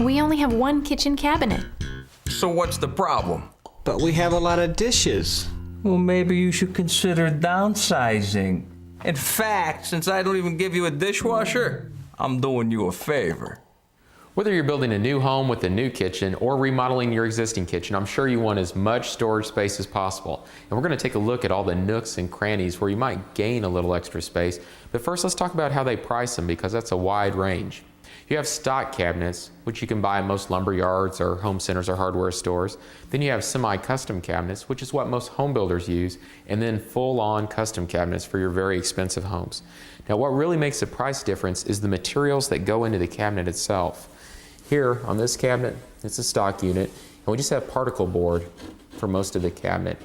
We only have one kitchen cabinet. So what's the problem? But we have a lot of dishes. Well, maybe you should consider downsizing. In fact, since I don't even give you a dishwasher, I'm doing you a favor. Whether you're building a new home with a new kitchen or remodeling your existing kitchen, I'm sure you want as much storage space as possible. And we're going to take a look at all the nooks and crannies where you might gain a little extra space. But first, let's talk about how they price them, because that's a wide range. You have stock cabinets, which you can buy in most lumber yards or home centers or hardware stores. Then you have semi-custom cabinets, which is what most home builders use, and then full-on custom cabinets for your very expensive homes. Now, what really makes the price difference is the materials that go into the cabinet itself. Here on this cabinet, it's a stock unit, and we just have particle board for most of the cabinet.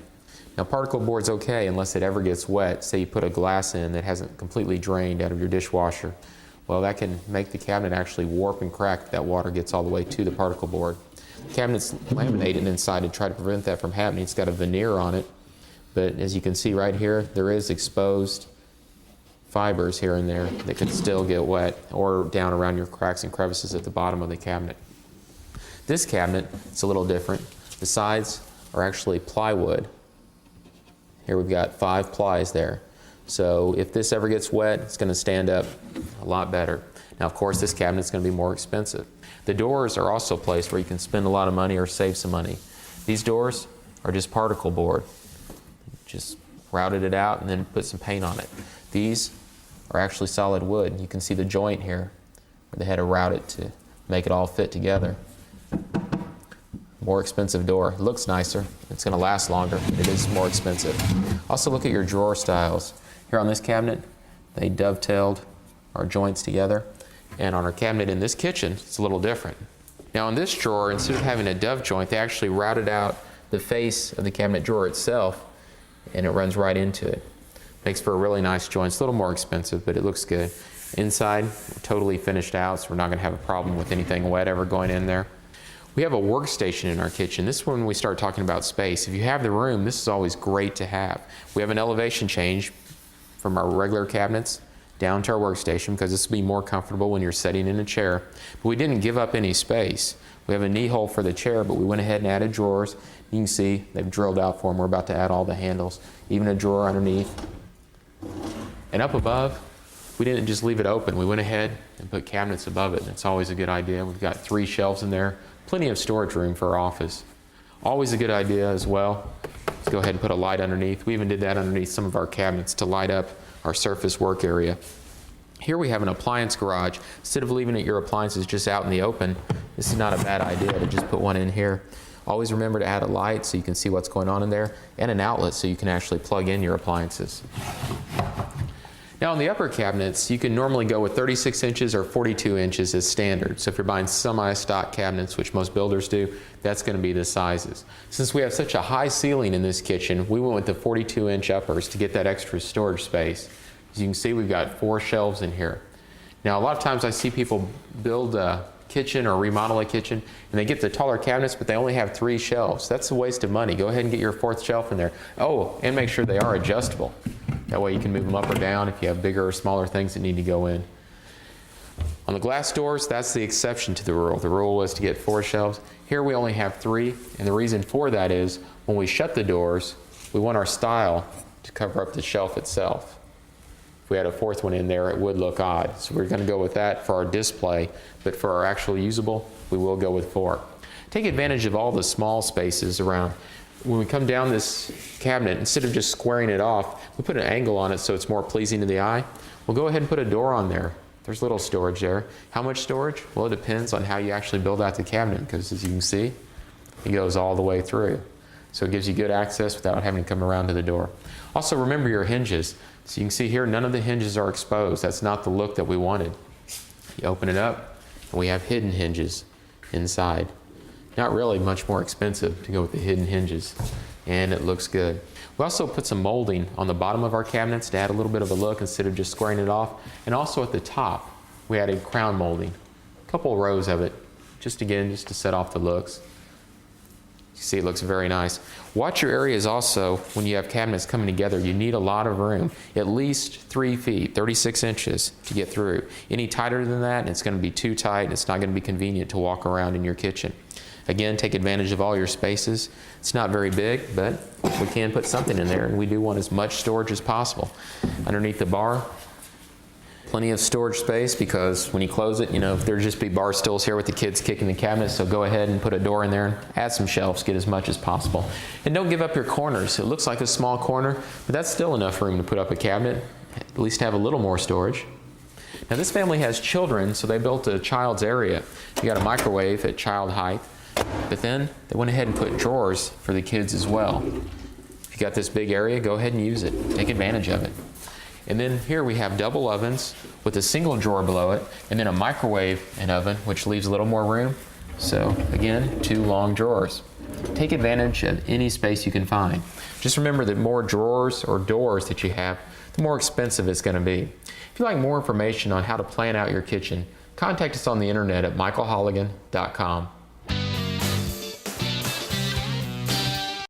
Now, particle board's okay unless it ever gets wet. Say you put a glass in that hasn't completely drained out of your dishwasher. Well, that can make the cabinet actually warp and crack if that water gets all the way to the particle board. The cabinet's laminated inside to try to prevent that from happening. It's got a veneer on it, but as you can see right here, there is exposed fibers here and there that could still get wet, or down around your cracks and crevices at the bottom of the cabinet. This cabinet, it's a little different. The sides are actually plywood. Here we've got 5 plies there. So if this ever gets wet, it's going to stand up a lot better. Now, of course, this cabinet's going to be more expensive. The doors are also placed where you can spend a lot of money or save some money. These doors are just particle board. Just routed it out and then put some paint on it. These are actually solid wood. You can see the joint here where they had to route it to make it all fit together. More expensive door. It looks nicer. It's going to last longer, but it is more expensive. Also, look at your drawer styles. Here on this cabinet, they dovetailed our joints together. And on our cabinet in this kitchen, it's a little different. Now, on this drawer, instead of having a dove joint, they actually routed out the face of the cabinet drawer itself, and it runs right into it. Makes for a really nice joint. It's a little more expensive, but it looks good. Inside, totally finished out, so we're not going to have a problem with anything wet ever going in there. We have a workstation in our kitchen. This is when we start talking about space. If you have the room, this is always great to have. We have an elevation change from our regular cabinets down to our workstation, because this will be more comfortable when you're sitting in a chair. But we didn't give up any space. We have a knee hole for the chair, but we went ahead and added drawers. You can see they've drilled out for them. We're about to add all the handles, even a drawer underneath. And up above, we didn't just leave it open. We went ahead and put cabinets above it. It's always a good idea. We've got 3 shelves in there, plenty of storage room for our office. Always a good idea as well. Let's go ahead and put a light underneath. We even did that underneath some of our cabinets to light up our surface work area. Here we have an appliance garage. Instead of leaving your appliances just out in the open, this is not a bad idea to just put one in here. Always remember to add a light so you can see what's going on in there, and an outlet so you can actually plug in your appliances. Now, on the upper cabinets, you can normally go with 36 inches or 42 inches as standard. So if you're buying semi-stock cabinets, which most builders do, that's going to be the sizes. Since we have such a high ceiling in this kitchen, we went with the 42-inch uppers to get that extra storage space. As you can see, we've got 4 shelves in here. Now, a lot of times I see people build a kitchen or remodel a kitchen, and they get the taller cabinets, but they only have 3 shelves. That's a waste of money. Go ahead and get your 4th shelf in there. Oh, and make sure they are adjustable. That way you can move them up or down if you have bigger or smaller things that need to go in. On the glass doors, that's the exception to the rule. The rule was to get 4 shelves. Here we only have 3, and the reason for that is when we shut the doors, we want our stile to cover up the shelf itself. If we had a 4th one in there, it would look odd. So we're going to go with that for our display, but for our actual usable, we will go with 4. Take advantage of all the small spaces around. When we come down this cabinet, instead of just squaring it off, we put an angle on it so it's more pleasing to the eye. We'll go ahead and put a door on there. There's little storage there. How much storage? Well, it depends on how you actually build out the cabinet, because as you can see, it goes all the way through. So it gives you good access without having to come around to the door. Also, remember your hinges. So you can see here, none of the hinges are exposed. That's not the look that we wanted. You open it up, and we have hidden hinges inside. Not really much more expensive to go with the hidden hinges, and it looks good. We also put some molding on the bottom of our cabinets to add a little bit of a look instead of just squaring it off. And also at the top, we added crown molding. A couple of rows of it, just to set off the looks. You see, it looks very nice. Watch your areas also. When you have cabinets coming together, you need a lot of room, at least 3 feet, 36 inches to get through. Any tighter than that, it's going to be too tight, and it's not going to be convenient to walk around in your kitchen. Again, take advantage of all your spaces. It's not very big, but we can put something in there, and we do want as much storage as possible. Underneath the bar, plenty of storage space, because when you close it, you know, there'll just be bar stools here with the kids kicking the cabinets, so go ahead and put a door in there and add some shelves, get as much as possible. And don't give up your corners. It looks like a small corner, but that's still enough room to put up a cabinet, at least have a little more storage. Now this family has children, so they built a child's area. You got a microwave at child height, but then they went ahead and put drawers for the kids as well. If you got this big area, go ahead and use it. Take advantage of it. And then here we have double ovens with a single drawer below it, and then a microwave and oven, which leaves a little more room. So again, 2 long drawers. Take advantage of any space you can find. Just remember that more drawers or doors that you have, the more expensive it's going to be. If you'd like more information on how to plan out your kitchen, contact us on the internet at michaelholigan.com.